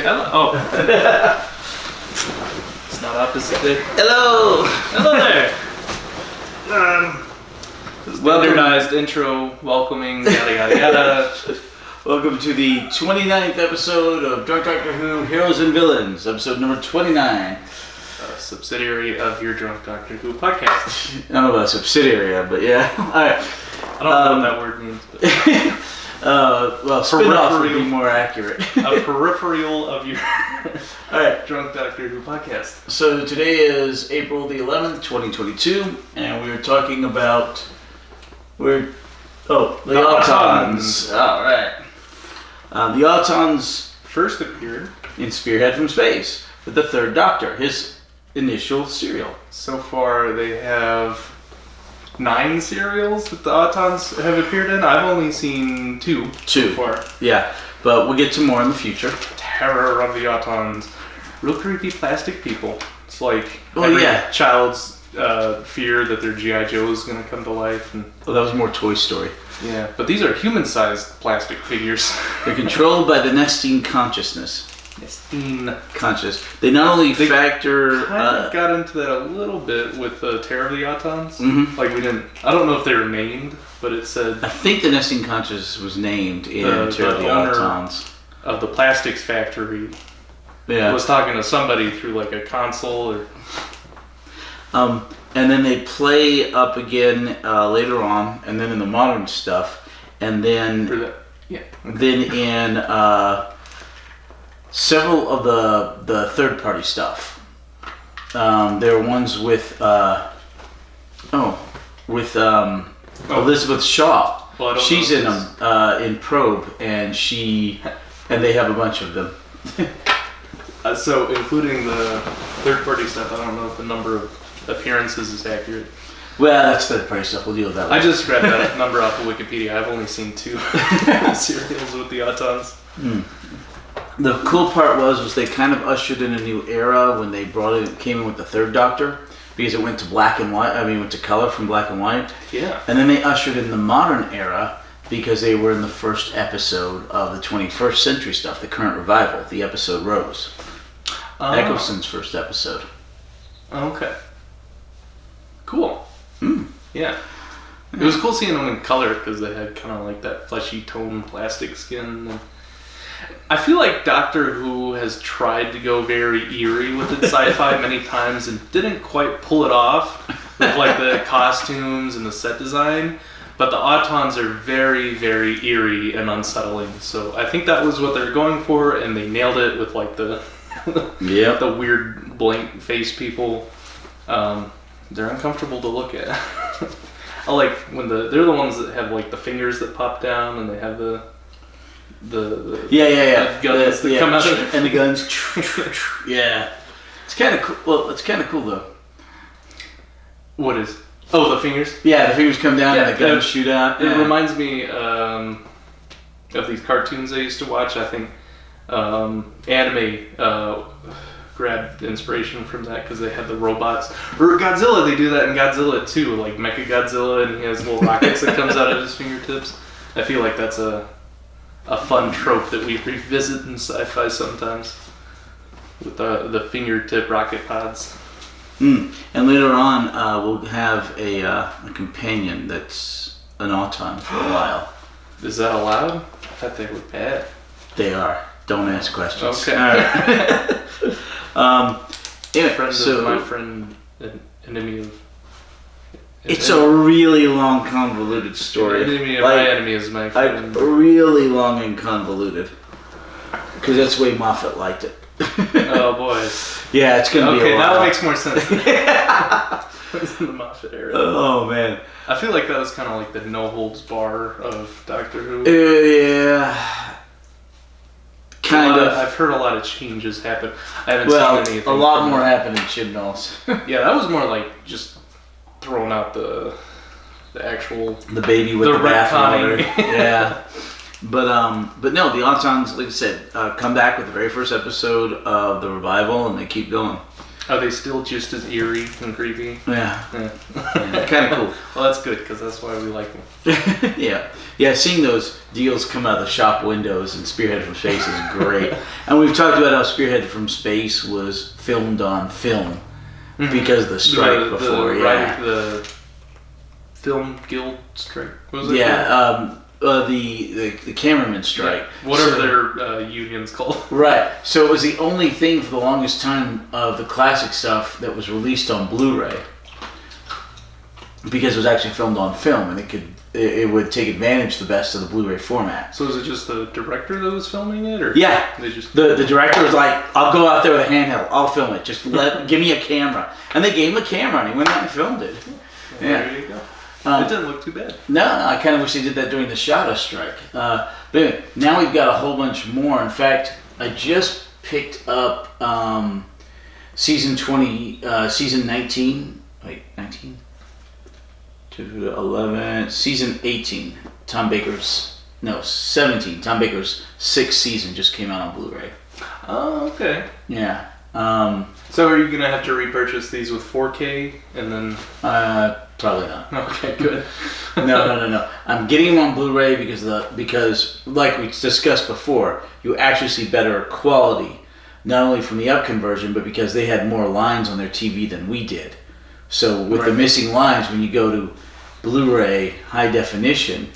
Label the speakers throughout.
Speaker 1: hello. Oh. It's not opposite day.
Speaker 2: Hello!
Speaker 1: Hello there. Standardized intro, welcoming, yada yada yada.
Speaker 2: Welcome to the 29th episode of Drunk Doctor Who Heroes and Villains, episode number 29.
Speaker 1: A subsidiary of your Drunk Doctor Who podcast.
Speaker 2: I don't know about subsidiary, but yeah. Alright.
Speaker 1: I don't know what that word means. But
Speaker 2: well, spin-off would be more accurate.
Speaker 1: A peripheral of your
Speaker 2: Alright.
Speaker 1: Drunk Doctor Who podcast.
Speaker 2: So today is April the 11th, 2022, and we were talking about... the Autons. Alright. The Autons
Speaker 1: First appeared
Speaker 2: in Spearhead from Space with the Third Doctor, his initial serial.
Speaker 1: So far, they have 9 serials that the Autons have appeared in. I've only seen 2 so far.
Speaker 2: Yeah, but we'll get to more in the future.
Speaker 1: Terror of the Autons. Real creepy plastic people. It's like child's fear that their G.I. Joe is going to come to life. And
Speaker 2: that was more Toy Story.
Speaker 1: Yeah, but these are human-sized plastic figures.
Speaker 2: They're controlled by the Nestine consciousness.
Speaker 1: Nestine.
Speaker 2: Conscious. They not only factor...
Speaker 1: kind of got into that a little bit with the Terror of the Autons.
Speaker 2: Mm-hmm.
Speaker 1: Like, we didn't... I don't know if they were named, but it said...
Speaker 2: I think the Nestine consciousness was named in Terror of the Autons.
Speaker 1: Of the plastics factory.
Speaker 2: Yeah.
Speaker 1: Was talking to somebody through, like, a console or...
Speaker 2: And then they play up again later on, and then in the modern stuff, and then then in several of the third party stuff. There are ones with Elizabeth Shaw.
Speaker 1: Well,
Speaker 2: she's in them in Probe, and they have a bunch of them.
Speaker 1: So including the third party stuff, I don't know if the number of appearances is accurate.
Speaker 2: Well, that's third party stuff. We'll deal with that later.
Speaker 1: I just grabbed that number off of Wikipedia. I've only seen 2 serials with the Autons.
Speaker 2: The cool part was they kind of ushered in a new era when they came in with the Third Doctor, because it went to black and white. went to color from black and white.
Speaker 1: Yeah.
Speaker 2: And then they ushered in the modern era because they were in the first episode of the 21st century stuff, the current revival, the episode Rose. Eccleston's first episode.
Speaker 1: Okay. Cool.
Speaker 2: Mm.
Speaker 1: Yeah. It was cool seeing them in color because they had kind of like that fleshy tone plastic skin. I feel like Doctor Who has tried to go very eerie with its sci-fi many times and didn't quite pull it off with like the costumes and the set design. But the Autons are very, very eerie and unsettling. So I think that was what they're going for, and they nailed it with like the the weird blank face people. They're uncomfortable to look at. I like when they're the ones that have like the fingers that pop down, and they have the guns that come out of
Speaker 2: and the guns. Yeah, it's kind of cool. Well, it's kind of cool though.
Speaker 1: What is? Oh, the fingers.
Speaker 2: Yeah, the fingers come down and the guns shoot out.
Speaker 1: It reminds me of these cartoons I used to watch. I think anime grabbed inspiration from that because they had the robots. Or Godzilla, they do that in Godzilla too, like Mecha Godzilla, and he has little rockets that comes out of his fingertips. I feel like that's a fun trope that we revisit in sci-fi sometimes with the fingertip rocket pods.
Speaker 2: And later on, we'll have a companion that's an Auton for a while.
Speaker 1: Is that allowed? I thought they were bad.
Speaker 2: They are. Don't ask questions.
Speaker 1: Okay.
Speaker 2: All right.
Speaker 1: My friend, an enemy of...
Speaker 2: It's a really long, convoluted story.
Speaker 1: An enemy of my enemy is my friend.
Speaker 2: Really long and convoluted. Because that's the way Moffat liked it.
Speaker 1: Oh, boy.
Speaker 2: Yeah, it's going to be a while.
Speaker 1: Okay, that makes more sense. It's in the Moffat era.
Speaker 2: Oh, man.
Speaker 1: I feel like that was kind of like the no-holds-bar of Doctor Who.
Speaker 2: Yeah. Kind of.
Speaker 1: I've heard a lot of changes happen. I haven't seen anything.
Speaker 2: A lot more happened in Chibnall's.
Speaker 1: Yeah, that was more like just throwing out the actual...
Speaker 2: The baby with the bathwater. Yeah. But no, the Autons, like I said, come back with the very first episode of the revival, and they keep going.
Speaker 1: Are they still just as eerie and creepy?
Speaker 2: Yeah. Kind of cool.
Speaker 1: Well, that's good, because that's why we like them.
Speaker 2: Yeah, seeing those deals come out of the shop windows and Spearhead from Space is great. And we've talked about how Spearhead from Space was filmed on film because of the strike before.
Speaker 1: The Film Guild strike, was it?
Speaker 2: Yeah, the cameraman strike.
Speaker 1: Yeah, whatever their union's called.
Speaker 2: Right. So it was the only thing for the longest time of the classic stuff that was released on Blu-ray because it was actually filmed on film and it would take advantage the best of the Blu-ray format.
Speaker 1: So is it just the director that was filming it, or
Speaker 2: yeah?
Speaker 1: They just
Speaker 2: the director was like, "I'll go out there with a handheld. I'll film it. Just give me a camera." And they gave him a camera and he went out and filmed it.
Speaker 1: Yeah. There you go. It didn't look too bad.
Speaker 2: No, I kind of wish they did that during the Shadow strike. But anyway, now we've got a whole bunch more. In fact, I just picked up season 19. Wait, 19? 11. Season 18. 17. Tom Baker's 6th season just came out on Blu-ray.
Speaker 1: Oh, okay.
Speaker 2: Yeah.
Speaker 1: So are you going to have to repurchase these with 4K and then...
Speaker 2: Probably not.
Speaker 1: Okay, good.
Speaker 2: No. I'm getting them on Blu-ray because, like we discussed before, you actually see better quality, not only from the up conversion, but because they had more lines on their TV than we did. So with the missing lines, when you go to Blu-ray high definition,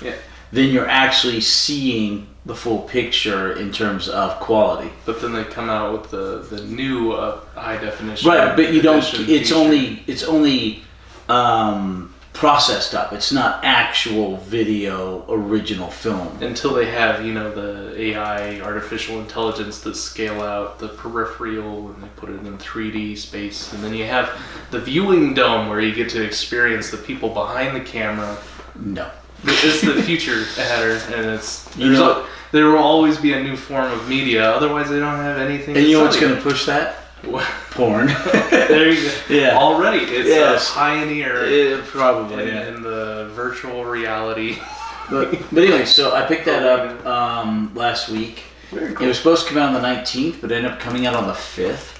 Speaker 2: then you're actually seeing the full picture in terms of quality.
Speaker 1: But then they come out with the new high definition.
Speaker 2: Right, but you don't. It's only processed up. It's not actual video original film
Speaker 1: until they have the AI artificial intelligence that scale out the peripheral and they put it in 3D space, and then you have the viewing dome where you get to experience the people behind the camera.
Speaker 2: No.
Speaker 1: It's the future header, and there will always be a new form of media. Otherwise, they don't have anything.
Speaker 2: And you know what's going to push that? Porn.
Speaker 1: There you go.
Speaker 2: Yeah.
Speaker 1: Already, it's a pioneer.
Speaker 2: Probably
Speaker 1: in the virtual reality.
Speaker 2: But anyway, so I picked that up last week.
Speaker 1: Very cool.
Speaker 2: It was supposed to come out on the 19th, but it ended up coming out on the 5th.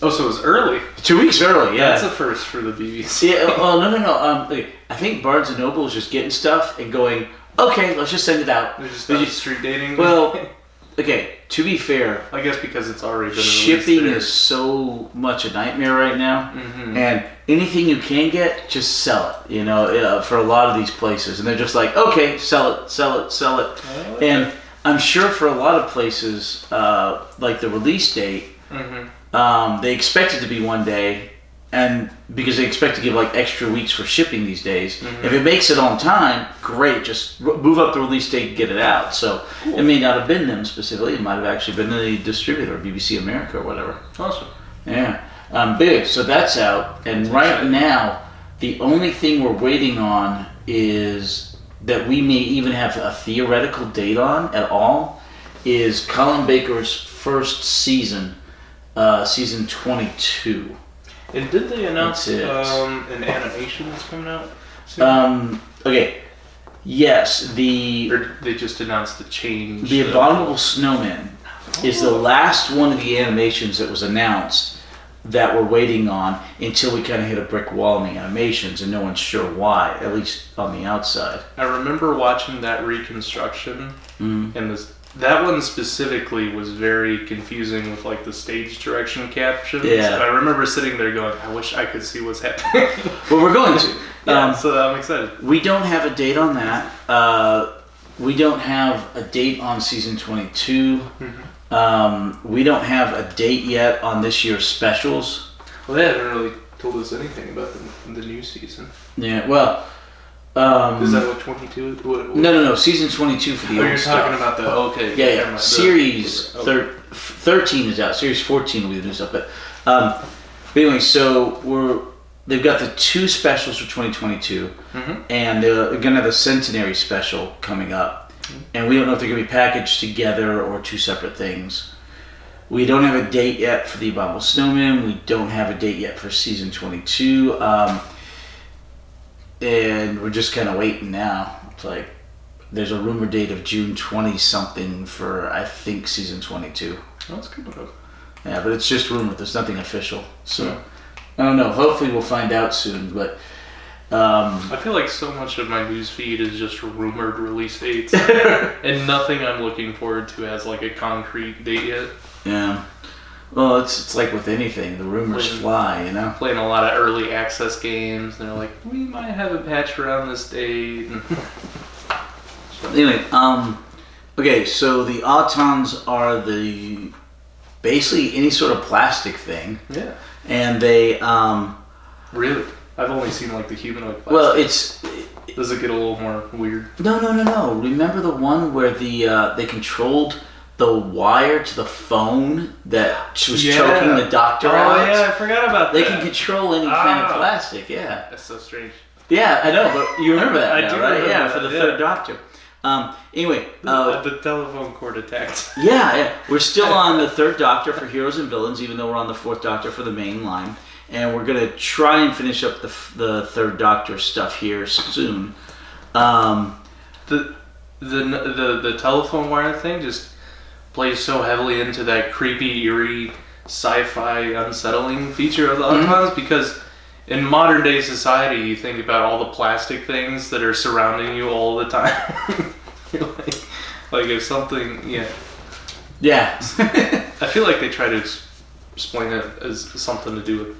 Speaker 1: Oh, so it was early.
Speaker 2: 2 weeks early, yeah.
Speaker 1: That's a first for the BBC.
Speaker 2: Yeah, well, no. I think Barnes & Noble is just getting stuff and going, okay, let's just send it out.
Speaker 1: They're just street dating?
Speaker 2: Well, okay, to be fair,
Speaker 1: I guess because it's already been
Speaker 2: shipping is so much a nightmare right now, and anything you can get, just sell it, for a lot of these places. And they're just like, okay, sell it. And I'm sure for a lot of places, like the release date, they expect it to be one day, and because they expect to give like extra weeks for shipping these days. If it makes it on time, great, just move up the release date and get it out. So It may not have been them specifically, it might have actually been the distributor, BBC America or whatever.
Speaker 1: Awesome.
Speaker 2: Yeah. Big. So that's out, and right now the only thing we're waiting on is that we may even have a theoretical date on at all is Colin Baker's first season, season 22.
Speaker 1: And did they announce an animation that's coming out soon?
Speaker 2: Okay. Yes,
Speaker 1: or they just announced the change.
Speaker 2: The Vulnerable Snowman is the last one of the animations that was announced that we're waiting on until we kind of hit a brick wall in the animations, and no one's sure why, at least on the outside.
Speaker 1: I remember watching that reconstruction, and that one specifically was very confusing with like the stage direction captions.
Speaker 2: Yeah.
Speaker 1: And I remember sitting there going, I wish I could see what's happening.
Speaker 2: Well, we're going to.
Speaker 1: So I'm excited.
Speaker 2: We don't have a date on that. We don't have a date on season 22. We don't have a date yet on this year's specials.
Speaker 1: Well, they haven't really told us anything about the new season.
Speaker 2: Yeah, well...
Speaker 1: is that what 22 is?
Speaker 2: No. Season 22 for the old
Speaker 1: you're
Speaker 2: stuff.
Speaker 1: talking about the... Okay.
Speaker 2: Yeah. Series 13 is out. Series 14 will be the new stuff. But anyway, so they've got the 2 specials for 2022, and they're going to have a centenary special coming up. And we don't know if they're going to be packaged together or 2 separate things. We don't have a date yet for the Abominable Snowman. We don't have a date yet for season 22. And we're just kind of waiting now. It's like there's a rumor date of June 20 something for, I think, season 22.
Speaker 1: Oh, that's good enough.
Speaker 2: Yeah, but it's just rumored. There's nothing official. So, I don't know. Hopefully we'll find out soon, but...
Speaker 1: I feel like so much of my news feed is just rumored release dates, and nothing I'm looking forward to has like a concrete date yet.
Speaker 2: Yeah. Well, it's like with anything, the rumors fly, you know?
Speaker 1: Playing a lot of early access games, and they're like, we might have a patch around this date.
Speaker 2: Anyway, okay, so the Autons are basically any sort of plastic thing.
Speaker 1: Yeah.
Speaker 2: And they,
Speaker 1: Really? I've only seen like the humanoid plastic.
Speaker 2: Well,
Speaker 1: Does it get a little more weird?
Speaker 2: No. Remember the one where they controlled the wire to the phone that was choking the doctor out?
Speaker 1: Oh yeah, I forgot about that.
Speaker 2: They can control any kind of plastic, yeah.
Speaker 1: That's so strange.
Speaker 2: Yeah, I know, but you remember that now, right? Yeah,
Speaker 1: that,
Speaker 2: for the third Doctor. Anyway.
Speaker 1: The telephone cord attacked.
Speaker 2: Yeah. We're still on the third Doctor for Heroes and Villains, even though we're on the fourth Doctor for the main line. And we're going to try and finish up the third Doctor stuff here soon.
Speaker 1: The telephone wire thing just plays so heavily into that creepy, eerie, sci-fi, unsettling feature of the Autons because in modern day society, you think about all the plastic things that are surrounding you all the time. like if something, yeah.
Speaker 2: I
Speaker 1: feel like they try to explain it as something to do with,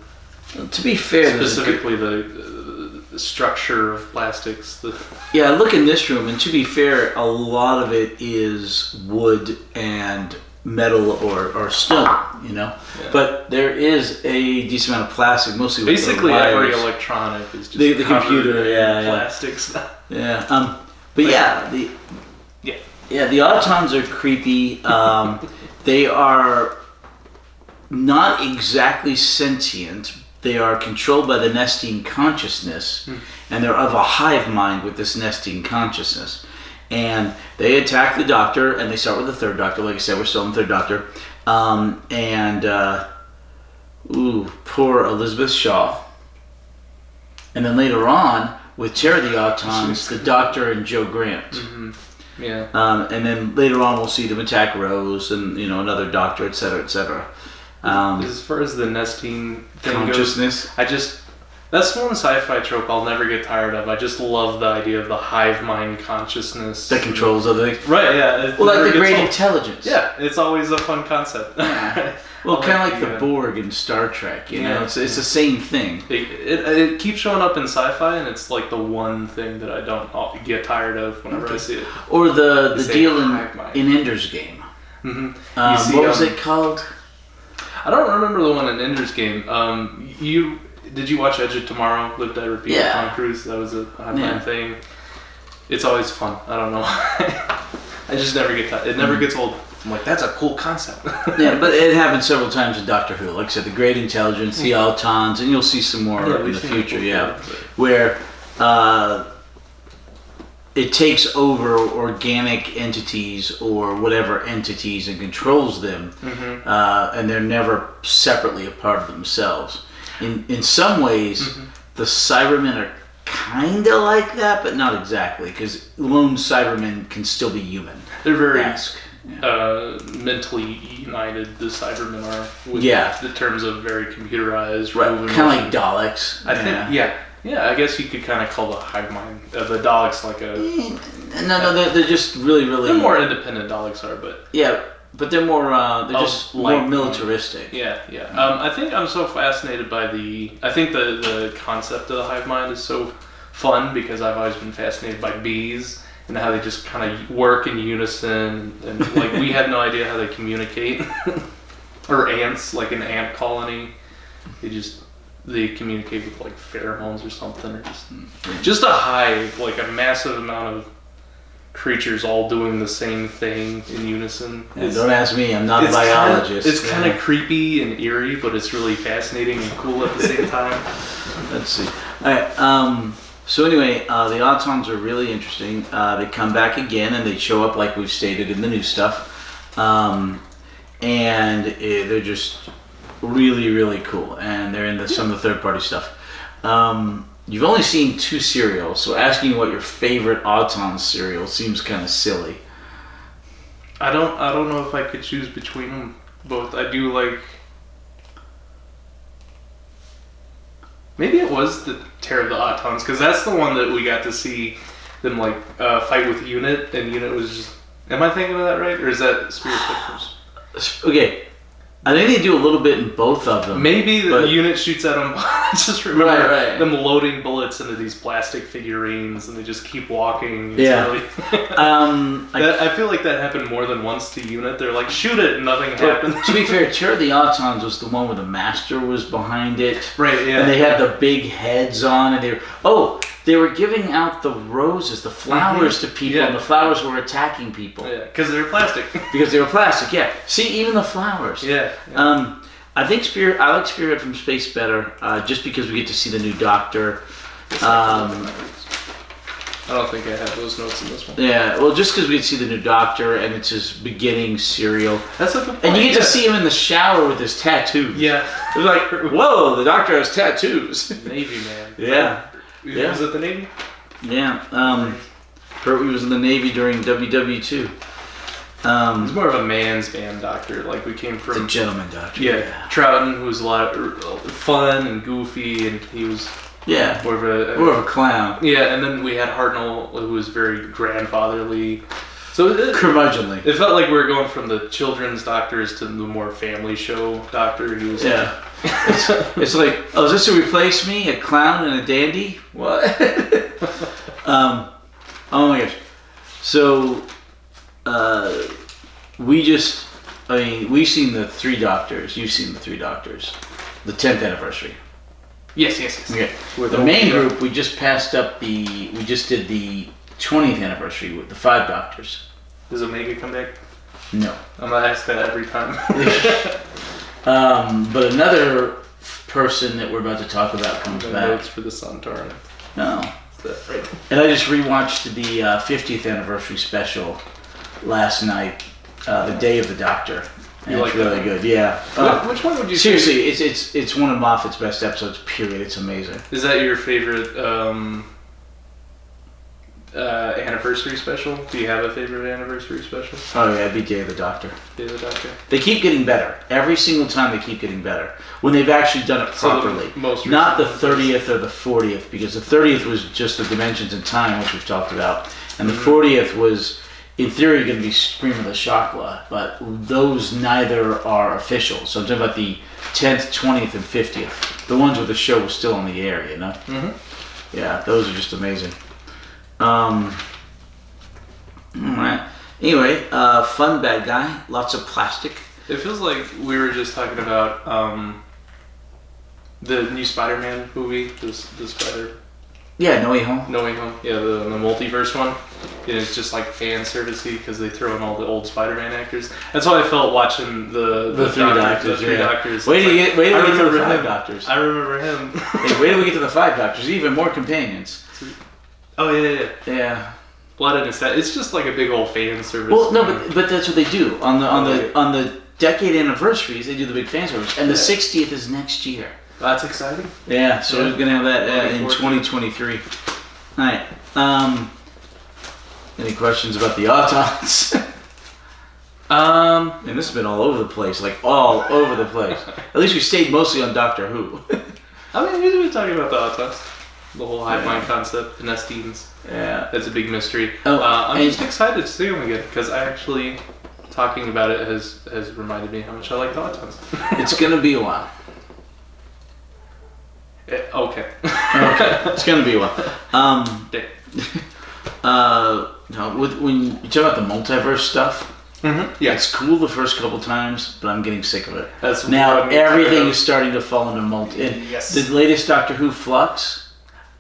Speaker 2: to be fair,
Speaker 1: specifically the structure of plastics.
Speaker 2: Yeah, look in this room, and to be fair, a lot of it is wood and metal or stone, you know. Yeah. But there is a decent amount of plastic, mostly with
Speaker 1: basically
Speaker 2: the wires.
Speaker 1: Every electronic is just
Speaker 2: the computer,
Speaker 1: plastic stuff.
Speaker 2: Yeah. But the Autons are creepy. They are not exactly sentient. They are controlled by the nesting consciousness, and they're of a hive mind with this nesting consciousness. And they attack the Doctor, and they start with the third Doctor. Like I said, we're still in the third Doctor. Poor Elizabeth Shaw. And then later on, with Terror of the Autons, the Doctor and Joe Grant.
Speaker 1: Mm-hmm. Yeah.
Speaker 2: And then later on, we'll see them attack Rose and another Doctor, etc., etc.
Speaker 1: As far as the nesting thing
Speaker 2: consciousness
Speaker 1: goes, that's one sci-fi trope I'll never get tired of. I just love the idea of the hive mind consciousness
Speaker 2: that controls other things.
Speaker 1: Right, yeah.
Speaker 2: Well, like the great intelligence.
Speaker 1: Yeah, it's always a fun concept.
Speaker 2: Yeah. Well, kind of like the Borg in Star Trek, you know? It's the same thing.
Speaker 1: It keeps showing up in sci-fi, and it's like the one thing that I don't get tired of whenever I see it.
Speaker 2: Or the deal in Ender's Game.
Speaker 1: Mm-hmm.
Speaker 2: What was it called?
Speaker 1: I don't remember the one in Ender's Game. Did you watch Edge of Tomorrow? Live, Die, Repeat with Tom Cruise? That was a Hive Mind thing. It's always fun. I don't know. I just never get tired. It never gets old. I'm like, that's a cool concept.
Speaker 2: Yeah, but it happened several times in Doctor Who. Like I said, the Great Intelligence, the Autons, and you'll see some more in the future, where it takes over organic entities or whatever entities and controls them, and they're never separately a part of themselves. In some ways, the Cybermen are kind of like that, but not exactly, because lone Cybermen can still be human.
Speaker 1: They're very mentally united, the Cybermen are, with the terms of very computerized.
Speaker 2: Right, kind of like Daleks.
Speaker 1: I think, I guess you could kind of call the Hive Mind, the Daleks like a...
Speaker 2: No, they're just really...
Speaker 1: They're more independent, Daleks are, but...
Speaker 2: Yeah, but they're more, they're just more militaristic.
Speaker 1: Yeah. I think I'm so fascinated by I think the concept of the Hive Mind is so fun because I've always been fascinated by bees and how they just kind of work in unison and like we had no idea how they communicate. Or ants, like an ant colony. They communicate with like pheromones or something, or just a hive, like a massive amount of creatures all doing the same thing in unison.
Speaker 2: Don't ask me, I'm not a biologist.
Speaker 1: It's kind of creepy and eerie, but it's really fascinating and cool at the same time.
Speaker 2: Let's see. Alright, so anyway, the Autons are really interesting. They come back again and they show up like we've stated in the new stuff. And they're just really, really cool. And they're in some of the third-party stuff. You've only seen 2 serials, so asking you what your favorite Autons serial seems kind of silly.
Speaker 1: I don't know if I could choose between them. both. I do like. Maybe it was the Terror of the Autons, because that's the one that we got to see them like fight with Unit, and Unit was just. Am I thinking of that right, or is that Spirit Victims?
Speaker 2: Okay, I think they do a little bit in both of them.
Speaker 1: Maybe the Unit shoots at them. I just remember them loading bullets into these plastic figurines, and they just keep walking. It's really I feel like that happened more than once to Unit. They're like, shoot it, and nothing happened.
Speaker 2: To be fair, Terror of the Autons was the one where the Master was behind it.
Speaker 1: Right, yeah.
Speaker 2: And they had the big heads on, and they were giving out the roses, the flowers to people, and the flowers were attacking people.
Speaker 1: Yeah, because they were plastic.
Speaker 2: Because they were plastic, yeah. See, even the flowers.
Speaker 1: Yeah.
Speaker 2: I think I like Spirit from Space better, just because we get to see the new Doctor.
Speaker 1: I don't think I have those notes in this one.
Speaker 2: Yeah, well, just because we get to see the new Doctor, and it's his beginning serial.
Speaker 1: That's a good point.
Speaker 2: And you get to see him in the shower with his tattoos.
Speaker 1: Yeah.
Speaker 2: It's like, whoa, the Doctor has tattoos.
Speaker 1: Navy man.
Speaker 2: Yeah.
Speaker 1: Was it the Navy?
Speaker 2: Yeah. He was in the Navy during WW2.
Speaker 1: He's more of a man's man Doctor. Like we came from
Speaker 2: the gentleman Doctor.
Speaker 1: Yeah. Troughton, who was a lot of fun and goofy, and he was more of a
Speaker 2: clown.
Speaker 1: Yeah, and then we had Hartnell, who was very grandfatherly. So
Speaker 2: curmudgeonly.
Speaker 1: It felt like we were going from the children's doctors to the more family show Doctor. He was
Speaker 2: it's like, oh, is this to replace me? A clown and a dandy? What? Oh my gosh. So, we've seen the 3 Doctors. You've seen the 3 Doctors. The 10th anniversary.
Speaker 1: Yes.
Speaker 2: Okay. The main group, we just did the 20th anniversary with the 5 Doctors.
Speaker 1: Does Omega come back?
Speaker 2: No.
Speaker 1: I'm gonna ask that every time.
Speaker 2: But another person that we're about to talk about comes back.
Speaker 1: Notes for the Centaur.
Speaker 2: No.
Speaker 1: That's right.
Speaker 2: And I just rewatched the 50th anniversary special last night, the Day of the Doctor. And it's really good. Yeah.
Speaker 1: Which one would you say?
Speaker 2: Seriously, it's one of Moffat's best episodes, period. It's amazing.
Speaker 1: Is that your favorite anniversary special? Do you have a favorite anniversary special?
Speaker 2: Oh yeah, it'd be Day of the Doctor.
Speaker 1: Day of the Doctor.
Speaker 2: They keep getting better. Every single time they keep getting better. When they've actually done it properly. Not the 30th or the 40th, because the 30th was just the Dimensions in Time, which we've talked about. And the 40th was, in theory, going to be Scream of the Chakla, but those neither are official. So I'm talking about the 10th, 20th, and 50th. The ones where the show was still on the air, you know? Mm-hmm. Yeah, those are just amazing. Alright. Anyway, fun bad guy. Lots of plastic.
Speaker 1: It feels like we were just talking about the new Spider-Man movie, the Spider...
Speaker 2: Yeah, No Way Home.
Speaker 1: No Way Home. Yeah, the multiverse one. And it's just like fan servicey because they throw in all the old Spider-Man actors. That's how I felt watching the
Speaker 2: 3 Doctors.
Speaker 1: The 3 Doctors.
Speaker 2: Wait till we get to the 5 Doctors.
Speaker 1: I remember him.
Speaker 2: Hey, wait till we get to the 5 Doctors. Even more companions.
Speaker 1: Oh yeah.
Speaker 2: Yeah.
Speaker 1: Blood in his head. It's just like a big old fan service.
Speaker 2: Well, no, but that's what they do on the decade anniversaries. They do the big fan service, and the 60th is next year.
Speaker 1: That's exciting.
Speaker 2: Yeah, so we're gonna have that in 2023. All right. Any questions about the Autons? And this has been all over the place, like all over the place. At least we stayed mostly on Doctor Who.
Speaker 1: I mean, we've been talking about the Autons. The whole Hive Mind concept, the Nestines.
Speaker 2: Yeah.
Speaker 1: That's a big mystery.
Speaker 2: Oh,
Speaker 1: I'm just excited to see them again, because I actually, talking about it has reminded me how much I like the Autons.
Speaker 2: It's going to be a while.
Speaker 1: Okay.
Speaker 2: It's going to be a while. When you talk about the multiverse stuff,
Speaker 1: yeah,
Speaker 2: it's cool the first couple times, but I'm getting sick of it.
Speaker 1: That's
Speaker 2: now everything is starting to fall into multi.
Speaker 1: Yes.
Speaker 2: The latest Doctor Who Flux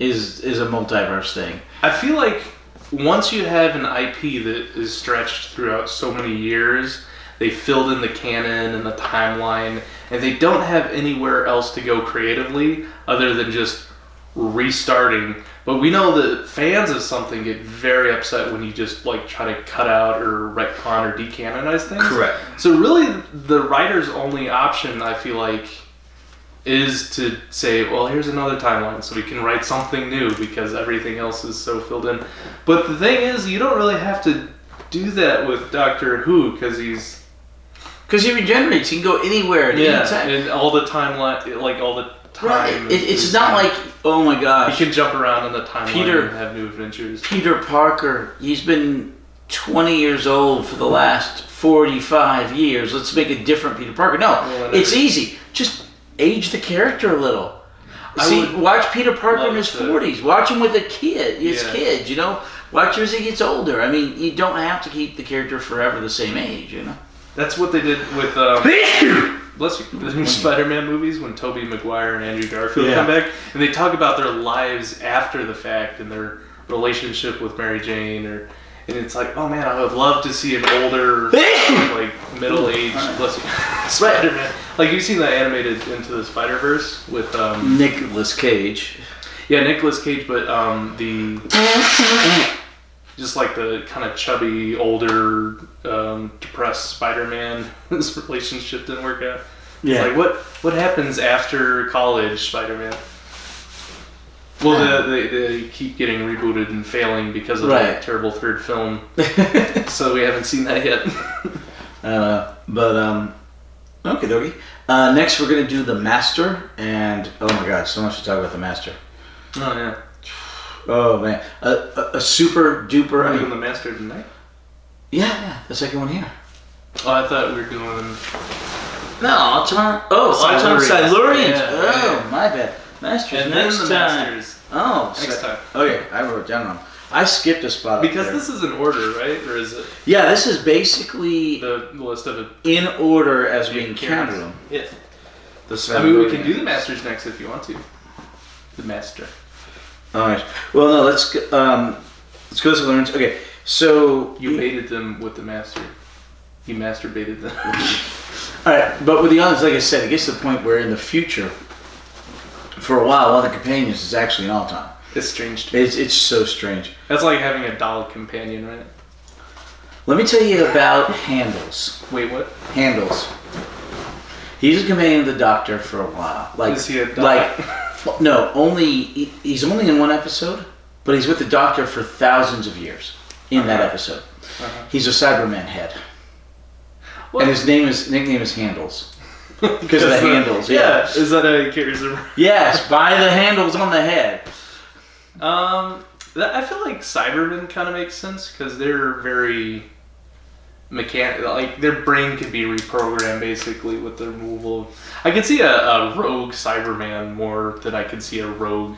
Speaker 2: is a multiverse thing.
Speaker 1: I feel like once you have an IP that is stretched throughout so many years, they filled in the canon and the timeline, and they don't have anywhere else to go creatively other than just restarting. But we know that fans of something get very upset when you just like try to cut out or retcon or decanonize things.
Speaker 2: Correct.
Speaker 1: So really, the writer's only option, I feel like, is to say, well, here's another timeline so we can write something new because everything else is so filled in. But the thing is, you don't really have to do that with Doctor Who because he's
Speaker 2: Because he regenerates. He can go anywhere at any time.
Speaker 1: And all the timeline, like all the time.
Speaker 2: Right. It's not like, oh my gosh.
Speaker 1: He can jump around in the timeline and have new adventures.
Speaker 2: Peter Parker, he's been 20 years old for the last 45 years. Let's make a different Peter Parker. No, it's easy. Just age the character a little. Watch Peter Parker in his 40s. Watch him with his kids, you know. Watch him as he gets older. I mean, you don't have to keep the character forever the same age, you know.
Speaker 1: That's what they did with the new Spider-Man movies when Tobey Maguire and Andrew Garfield come back, and they talk about their lives after the fact and their relationship with Mary Jane, and it's like, oh man, I would love to see an older, like middle-aged Spider-Man. Like, you've seen the animated Into the Spider-Verse with
Speaker 2: Nicolas Cage.
Speaker 1: Yeah, Nicolas Cage, but just like the kind of chubby, older, depressed Spider-Man. His relationship didn't work out. Yeah. It's like, what happens after college, Spider-Man? Well, they keep getting rebooted and failing because of that terrible third film. So we haven't seen that yet.
Speaker 2: Okay, dokie. Next, we're going to do The Master, and oh my god, so much to talk about The Master.
Speaker 1: Oh, yeah.
Speaker 2: Oh, man. A super duper...
Speaker 1: We're doing The Master tonight?
Speaker 2: Yeah, the second one here.
Speaker 1: Oh, I thought we were doing...
Speaker 2: No, Autons Silurians. Oh, my bad. Masters
Speaker 1: and
Speaker 2: next
Speaker 1: then the
Speaker 2: time.
Speaker 1: Masters.
Speaker 2: Oh,
Speaker 1: next time.
Speaker 2: Okay, I wrote it down wrong. I skipped a spot
Speaker 1: because
Speaker 2: up there.
Speaker 1: This is in order, right? Or is it?
Speaker 2: Yeah, this is basically
Speaker 1: the list of it
Speaker 2: in order as we encounter them.
Speaker 1: Yeah. I mean, we can do the Masters next if you want to. The Master.
Speaker 2: All right. Well, no. Let's go to Silurians. Okay. So
Speaker 1: you baited them with the Master. You masturbated them.
Speaker 2: All right, but with the others, like I said, it gets to the point where in the future, for a while, one of the companions is actually an Auton.
Speaker 1: It's strange to me.
Speaker 2: It's so strange.
Speaker 1: That's like having a doll companion, right?
Speaker 2: Let me tell you about Handles.
Speaker 1: Wait, what?
Speaker 2: Handles. He's a companion of the Doctor for a while. Like,
Speaker 1: is he a doll?
Speaker 2: No, he's only in one episode, but he's with the Doctor for thousands of years in that episode. He's a Cyberman head. What? And his nickname is Handles. Because of the handles, yeah.
Speaker 1: Is that how he carries them?
Speaker 2: Yes, by the handles on the head.
Speaker 1: I feel like Cybermen kind of makes sense because they're very mechanical. Like, their brain could be reprogrammed basically with the removal. I could see a rogue Cyberman more than I could see a rogue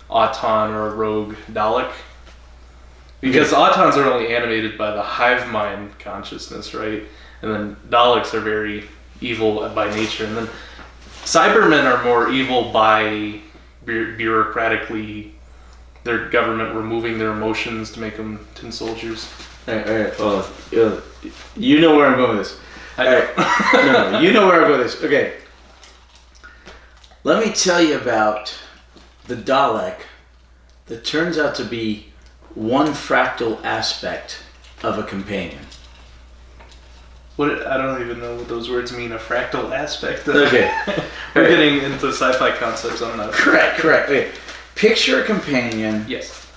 Speaker 1: Auton or a rogue Dalek. Because Autons are only animated by the Hive Mind consciousness, right? And then Daleks are very evil by nature. And then Cybermen are more evil by bureaucratically their government removing their emotions to make them tin soldiers.
Speaker 2: All right. You know where I'm going with this. No, you know where I'm going with this. Okay. Let me tell you about the Dalek that turns out to be one fractal aspect of a companion.
Speaker 1: I don't even know what those words mean. A fractal aspect.
Speaker 2: Okay.
Speaker 1: We're getting into sci-fi concepts. I'm not.
Speaker 2: Correct. Okay. Picture a companion.
Speaker 1: Yes.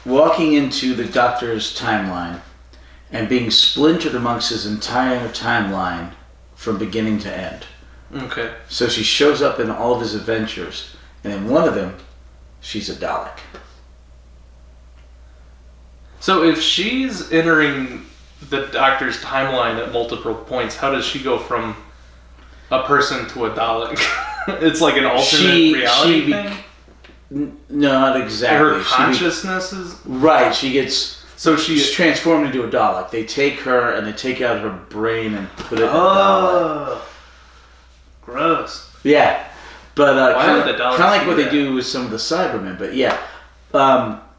Speaker 2: Walking into the Doctor's timeline and being splintered amongst his entire timeline from beginning to end.
Speaker 1: Okay.
Speaker 2: So she shows up in all of his adventures, and in one of them, she's a Dalek. So
Speaker 1: if she's entering the Doctor's timeline at multiple points, how does she go from a person to a Dalek? It's like an alternate reality thing?
Speaker 2: No, not exactly.
Speaker 1: Her consciousness is...
Speaker 2: Right, she gets...
Speaker 1: So she's
Speaker 2: transformed into a Dalek. They take her and they take out her brain and put it in a Dalek.
Speaker 1: Gross.
Speaker 2: Yeah. But
Speaker 1: kind of
Speaker 2: like what they do with some of the Cybermen. But yeah.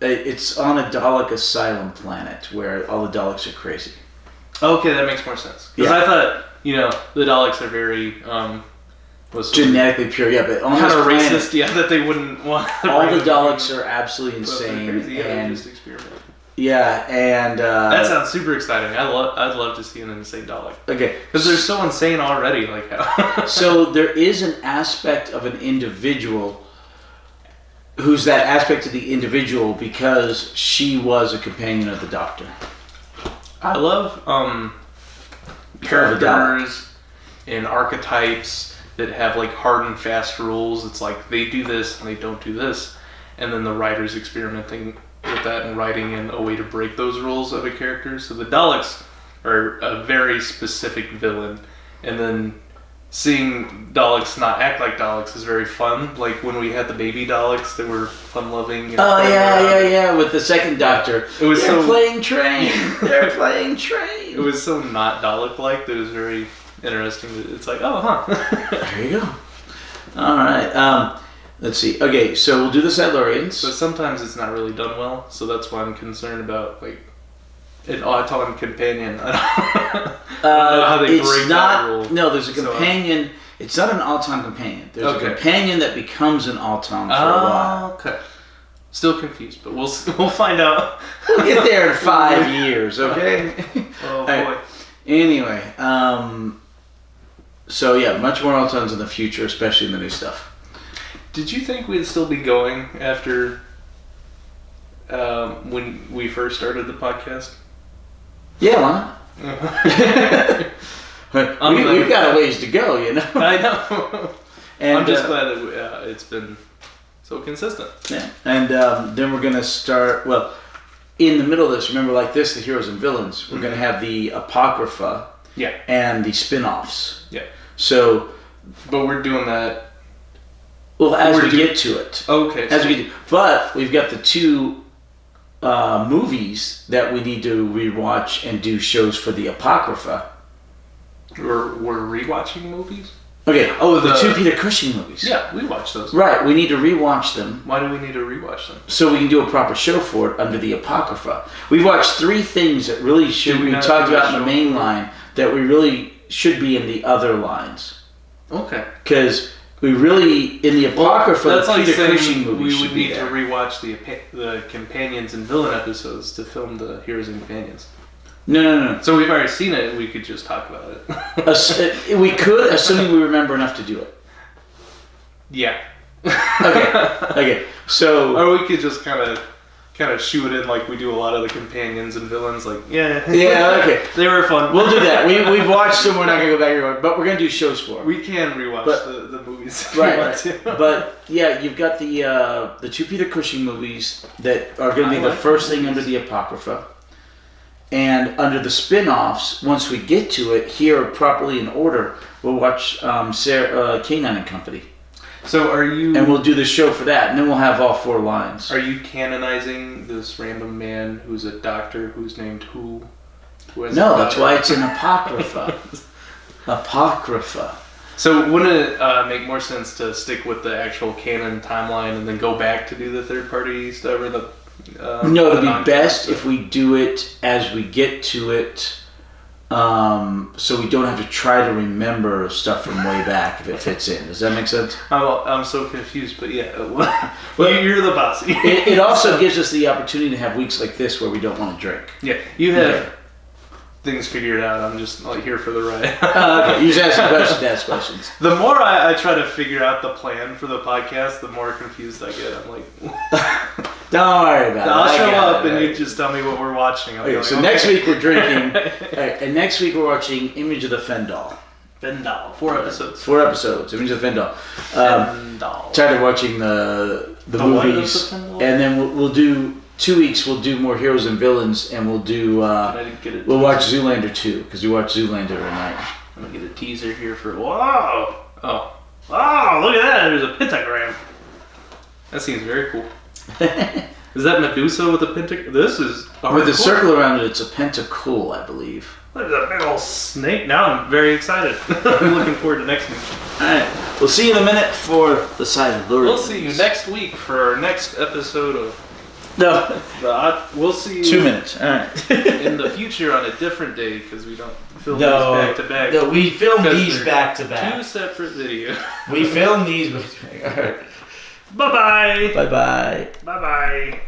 Speaker 2: It's on a Dalek asylum planet where all the Daleks are crazy.
Speaker 1: Okay, that makes more sense. Because I thought, the Daleks are very...
Speaker 2: genetically pure, yeah, but on
Speaker 1: kind of
Speaker 2: planet,
Speaker 1: racist, that they wouldn't want.
Speaker 2: All the Daleks are absolutely insane.
Speaker 1: Crazy, and just experiment.
Speaker 2: Yeah, and
Speaker 1: that sounds super exciting. I'd love to see an insane Dalek.
Speaker 2: Okay,
Speaker 1: because they're so insane already. Like how?
Speaker 2: So there is an aspect of an individual who's that aspect of the individual because she was a companion of the Doctor.
Speaker 1: I love characters and archetypes that have like hard and fast rules. It's like they do this and they don't do this, and then the writer's experimenting with that and writing in a way to break those rules of a character. So the Daleks are a very specific villain, and then seeing Daleks not act like Daleks is very fun. Like when we had the baby Daleks that were fun-loving.
Speaker 2: Oh yeah, with the second Doctor.
Speaker 1: It was
Speaker 2: They're playing train. They're playing train.
Speaker 1: It was so not Dalek-like that it was very interesting. It's like, oh, huh.
Speaker 2: There you go. All right. Let's see. Okay, so we'll do the Silurians.
Speaker 1: But sometimes it's not really done well, so that's why I'm concerned about like an Auton companion. I don't know how they break that rule.
Speaker 2: No, there's a companion. It's not an Auton companion. There's a companion that becomes an Auton for a while.
Speaker 1: Okay. Still confused, but we'll find out.
Speaker 2: We'll get there in 5 years, okay?
Speaker 1: Oh boy.
Speaker 2: Right. Anyway, so yeah, much more Autons in the future, especially in the new stuff.
Speaker 1: Did you think we'd still be going after when we first started the podcast?
Speaker 2: Yeah, why not? We've got a ways to go, you know.
Speaker 1: I know. And I'm just glad that it's been so consistent.
Speaker 2: Yeah, and then we're going to start, well, in the middle of this, remember like this, the Heroes and Villains, we're going to have the Apocrypha and the spin-offs.
Speaker 1: Yeah.
Speaker 2: So...
Speaker 1: But we're doing that...
Speaker 2: Well, as we get to it.
Speaker 1: Okay.
Speaker 2: As we do. But we've got the 2 movies that we need to rewatch and do shows for the Apocrypha.
Speaker 1: We're rewatching movies?
Speaker 2: Okay. Oh, the 2 Peter Cushing movies.
Speaker 1: Yeah, we watched those.
Speaker 2: Right. We need to rewatch them.
Speaker 1: Why do we need to rewatch them?
Speaker 2: So we can do a proper show for it under the Apocrypha. We've watched 3 things that really should be talked about in the main line that we really should be in the other lines.
Speaker 1: Okay.
Speaker 2: Because we really, in the Apocrypha,
Speaker 1: that's
Speaker 2: the
Speaker 1: like
Speaker 2: Peter
Speaker 1: saying
Speaker 2: Cushing movies
Speaker 1: we would need to rewatch the companions and villain episodes to film the Heroes and Companions.
Speaker 2: No.
Speaker 1: So we've already seen it. We could just talk about
Speaker 2: it. We could, assuming we remember enough to do it.
Speaker 1: Yeah.
Speaker 2: Okay. So,
Speaker 1: or we could just kind of shoot it in like we do a lot of the companions and villains. Like,
Speaker 2: yeah. Okay.
Speaker 1: They were fun.
Speaker 2: We'll do that. We've watched them. We're not gonna go back here, but we're gonna do shows for them.
Speaker 1: We can rewatch the movies.
Speaker 2: Right. But yeah, you've got the 2 Peter Cushing movies that are gonna be the first thing under the Apocrypha, and under the spin-offs. Once we get to it here properly in order, we'll watch Canine and Company.
Speaker 1: So are you...
Speaker 2: And we'll do the show for that, and then we'll have all 4 lines.
Speaker 1: Are you canonizing this random man who's a doctor who's named Who?
Speaker 2: No, that's why it's an Apocrypha. Apocrypha.
Speaker 1: So wouldn't it make more sense to stick with the actual canon timeline and then go back to do the third-party stuff? Or
Speaker 2: no, it'd be best if we do it as we get to it. So we don't have to try to remember stuff from way back if it fits in. Does that make sense?
Speaker 1: I'm so confused, but yeah. Well, you're the boss.
Speaker 2: It also gives us the opportunity to have weeks like this where we don't want to drink.
Speaker 1: Yeah, you have things figured out. I'm just like here for the ride.
Speaker 2: Okay. You just ask questions.
Speaker 1: The more I try to figure out the plan for the podcast, the more confused I get. I'm like...
Speaker 2: Don't worry about it.
Speaker 1: I'll show up and you just tell me what we're watching.
Speaker 2: So next week we're drinking, and next week we're watching Image of the Fendal.
Speaker 1: 4 episodes.
Speaker 2: 4 episodes. Image of the Fendal. Started watching the movies, and then we'll do 2 weeks. We'll do more Heroes and Villains, and we'll do we'll watch Zoolander 2 because we watched Zoolander tonight.
Speaker 1: I'm gonna get a teaser here for whoa! Oh, look at that! There's a pentagram. That seems very cool. Is that Medusa with a pentacle? This is
Speaker 2: with the circle around it. It's a pentacle, I believe.
Speaker 1: Look at that big old snake. Now I'm very excited. I'm looking forward to next week.
Speaker 2: All right, we'll see you in a minute for the Silurians.
Speaker 1: We'll see you next week for our next episode of.
Speaker 2: No,
Speaker 1: we'll see you
Speaker 2: 2 minutes. All right.
Speaker 1: In the future on a different day because we don't film these back to back.
Speaker 2: No, we film these back to back.
Speaker 1: 2 separate videos.
Speaker 2: We film these back to back. All right.
Speaker 1: Bye-bye.
Speaker 2: Bye-bye.
Speaker 1: Bye-bye.